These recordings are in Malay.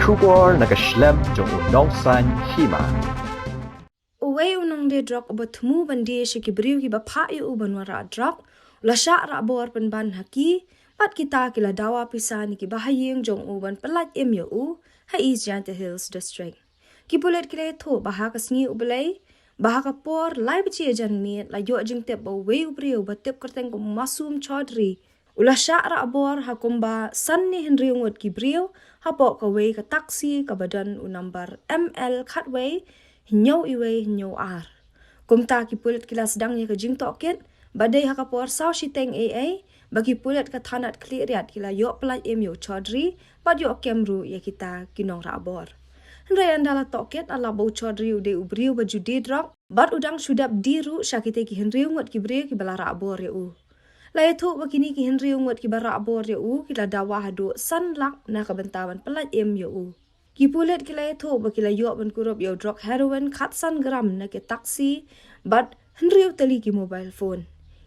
Shubor nakaslem jong unongsan hima. Uwe unang de drok obatmu bandi shikibriu ki bapha yu banwara drok lasha ra bor penban haki pat kita kila dawa pisan ki bahayeng jong uban pelat mu ha East Janta Hills District. Ki pulet kile tho baha kasngi ubelai baha kapor lai bchi janmi la yo jing te bo we ubriu batep kerteng ko masum chaudhry ulasha ra bor hakumba sanni henry ngot ki briu ha bo ka we ka taxi ka badan u number ML Khatway hinyo iwe hinyo ar. Kumta ki pulet kila sedang ya ka jing toket badai ha kapor saw shiteng AA bagi pulet ka thanat kliat kila yo pelat mu chaudhry bad yo kemru ya kita kinong ra bor. Henry andala toket ala bau chaudhry ude ubriu baju de drop bad udang sudap diru syakite ki Henry ngot ki bre ki balara bor ya u. Lai thu bakini ki Henry ngot ki bara bor ya u kila dawa hadu sanlak na kabentawan pelat mu u. Ki pulet kila thu bakila yo ban kurup yo drug heroin khatsan gram na ke taxi bad Henry tali ki mobile phone.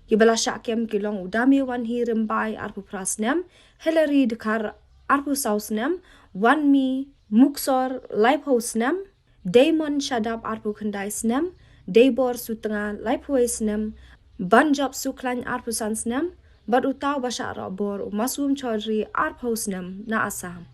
Ki bala syakem ki long udami wan hi rembai arpu prasnem Hillary dekar arpu sausnem wan mi Muksor Lighthouse nem, Damon Shadab Arpu Khandai nem, Daybor Sutanga Lighthouse nem, Banjab Suklan Arpu Sans nem, Bad Utau Bashar Bor Masum Chaudhry Arpu nem na Assam.